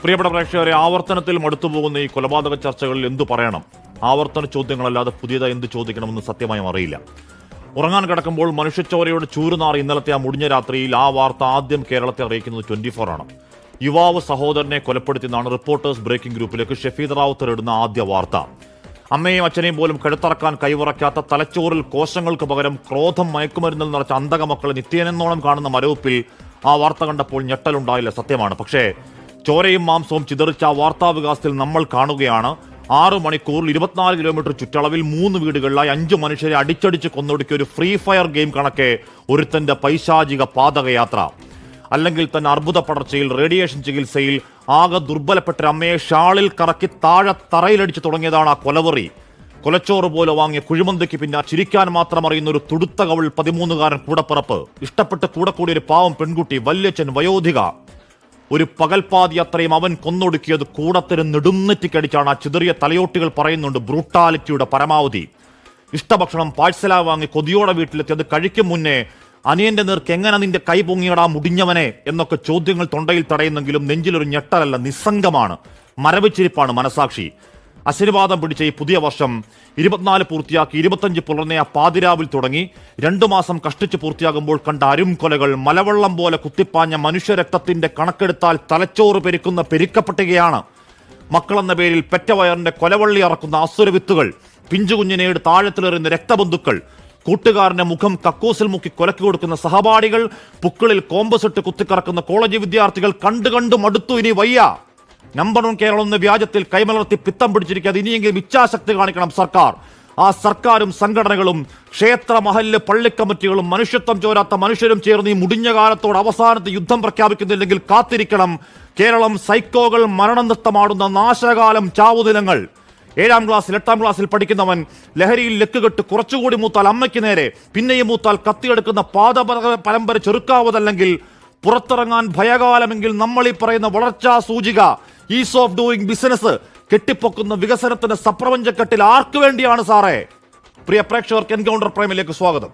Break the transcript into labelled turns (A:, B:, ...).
A: പ്രിയപ്പെട്ട പ്രേക്ഷകരെ, ആവർത്തനത്തിൽ മടുത്തുപോകുന്ന ഈ കൊലപാതക ചർച്ചകളിൽ എന്തു പറയണം? ആവർത്തന ചോദ്യങ്ങളല്ലാതെ പുതിയതായി എന്ത് ചോദിക്കണമെന്ന് സത്യമായും അറിയില്ല. ഉറങ്ങാൻ കിടക്കുമ്പോൾ മനുഷ്യച്ചോരയുടെ ചൂരുനാറി ഇന്നലത്തെ ആ മുടിഞ്ഞ രാത്രിയിൽ ആ വാർത്ത ആദ്യം കേരളത്തെ അറിയിക്കുന്നത് 24 ആണ്. യുവാവ് സഹോദരനെ കൊലപ്പെടുത്തിയെന്നാണ് റിപ്പോർട്ടേഴ്സ് ബ്രേക്കിംഗ് ഗ്രൂപ്പിലേക്ക് ഷഫീദ് റാവുത്തർ ഇടുന്ന ആദ്യ വാർത്ത. അമ്മയും അച്ഛനെയും പോലും കഴുത്തറക്കാൻ കൈവറക്കാത്ത തലച്ചോറിൽ കോശങ്ങൾക്ക് പകരം ക്രോധം മയക്കുമരുന്നിൽ നിറച്ച അന്ധക മക്കളെ നിത്യേനെന്നോണം കാണുന്ന മരവിപ്പിൽ ആ വാർത്ത കണ്ടപ്പോൾ ഞെട്ടലുണ്ടായില്ല, സത്യമാണ്. പക്ഷേ ചോരയും മാംസവും ചിതറിച്ച ആ വാർത്താവികാസത്തിൽ നമ്മൾ കാണുകയാണ് 6 മണിക്കൂറിൽ 24 കിലോമീറ്റർ ചുറ്റളവിൽ 3 വീടുകളിലായി 5 മനുഷ്യരെ അടിച്ചടിച്ച് കൊന്നൊടുക്കിയ ഒരു ഫ്രീ ഫയർ ഗെയിം കണക്കെ ഒരുത്തന്റെ പൈശാചിക പാതകയാത്ര. അല്ലെങ്കിൽ തന്നെ അർബുദ പടർച്ചയിൽ റേഡിയേഷൻ ചികിത്സയിൽ ആകെ ദുർബലപ്പെട്ട അമ്മയെ ഷാളിൽ കറക്കി താഴെ തറയിലടിച്ച് തുടങ്ങിയതാണ് ആ കൊലവറി. കൊലച്ചോറ് പോലെ വാങ്ങിയ കുഴിമന്തിക്ക് പിന്നെ ചിരിക്കാൻ മാത്രം അറിയുന്ന ഒരു തുടുത്ത കവിൾ 13-കാരൻ കൂടപ്പിറപ്പ്, ഇഷ്ടപ്പെട്ട് കൂടെ കൂടിയ ഒരു പാവം പെൺകുട്ടി, വല്യച്ഛൻ, വയോധിക. ഒരു പകൽപ്പാതി അത്രയും അവൻ കൊന്നൊടുക്കിയത് കൂടത്തിന് നെടുന്നെറ്റിക്കടിച്ചാണ്. ആ ചിതറിയ തലയോട്ടികൾ പറയുന്നുണ്ട് ബ്രൂട്ടാലിറ്റിയുടെ പരമാവധി. ഇഷ്ടഭക്ഷണം പാഴ്സലാ വാങ്ങി കൊതിയോടെ വീട്ടിലെത്തി അത് കഴിക്കും മുന്നേ അനിയന്റെ നേർക്ക് എങ്ങനെ നിന്റെ കൈ പൊങ്ങിയടാ മുടിഞ്ഞവനെ എന്നൊക്കെ ചോദ്യങ്ങൾ തൊണ്ടയിൽ തടയുന്നെങ്കിലും നെഞ്ചിലൊരു ഞെട്ടലല്ല, നിസ്സംഗമാണ്, മരവിച്ചിരിപ്പാണ് മനസാക്ഷി. അശനിവാദം പിടിച്ച ഈ പുതിയ വർഷം 24 പൂർത്തിയാക്കി 25 പുലർന്നെ ആ പാതിരാവിൽ തുടങ്ങി 2 മാസം കഷ്ടിച്ച് പൂർത്തിയാകുമ്പോൾ കണ്ട അരുംകൊലകൾ മലവെള്ളം പോലെ കുത്തിപ്പാഞ്ഞ മനുഷ്യരക്തത്തിന്റെ കണക്കെടുത്താൽ തലച്ചോറ് പെരുക്കുന്ന പെരുക്കപ്പെട്ടുകയാണ്. മക്കളെന്ന പേരിൽ പെറ്റവയറിന്റെ കൊലവള്ളി അറക്കുന്ന അസുരവിത്തുകൾ, പിഞ്ചുകുഞ്ഞിനേട് താഴത്തിലെറിയുന്ന രക്തബന്ധുക്കൾ, കൂട്ടുകാരന്റെ മുഖം കക്കൂസിൽ മുക്കി കൊലക്ക് കൊടുക്കുന്ന സഹപാഠികൾ, പുക്കളിൽ കോമ്പസിട്ട് കുത്തിക്കറക്കുന്ന കോളേജ് വിദ്യാർത്ഥികൾ. കണ്ടു മടുത്തു, ഇനി വയ്യ. നമ്പർ 1 കേരളം എന്ന വ്യാജത്തിൽ കൈമലർത്തി പിത്തം പിടിച്ചിരിക്കാതെ ഇനിയെങ്കിലും ഇച്ഛാശക്തി കാണിക്കണം സർക്കാർ. ആ സർക്കാരും സംഘടനകളും ക്ഷേത്ര മഹല്ല് പള്ളിക്കമ്മിറ്റികളും മനുഷ്യത്വം ചോരാത്ത മനുഷ്യരും ചേർന്ന് ഈ മുടിഞ്ഞ കാലത്തോട് അവസാനത്തെ യുദ്ധം പ്രഖ്യാപിക്കുന്നില്ലെങ്കിൽ കാത്തിരിക്കണം. കേരളം സൈക്കോകൾ മരണം നൃത്തമാടുന്ന നാശകാലം, ചാവുദിനങ്ങൾ. 7ാം ക്ലാസ്സിൽ 8ാം ക്ലാസ്സിൽ പഠിക്കുന്നവൻ ലഹരിയിൽ ലക്കുകെട്ട് കുറച്ചുകൂടി മൂത്താൽ അമ്മയ്ക്ക് നേരെ, പിന്നെയും മൂത്താൽ കത്തിയെടുക്കുന്ന പരമ്പര ചെറുക്കാവതല്ലെങ്കിൽ പുറത്തിറങ്ങാൻ ഭയകാലമെങ്കിൽ നമ്മൾ ഈ പറയുന്ന വളർച്ചാ സൂചിക, ഈസ് ഓഫ് ഡൂയിങ് ബിസിനസ് കെട്ടിപ്പൊക്കുന്ന വികസനത്തിന്റെ സപ്രപഞ്ചക്കെട്ടിൽ ആർക്കു വേണ്ടിയാണ് സാറേ? പ്രിയ പ്രേക്ഷകർക്ക് എൻകൗണ്ടർ പ്രൈമിലേക്ക് സ്വാഗതം.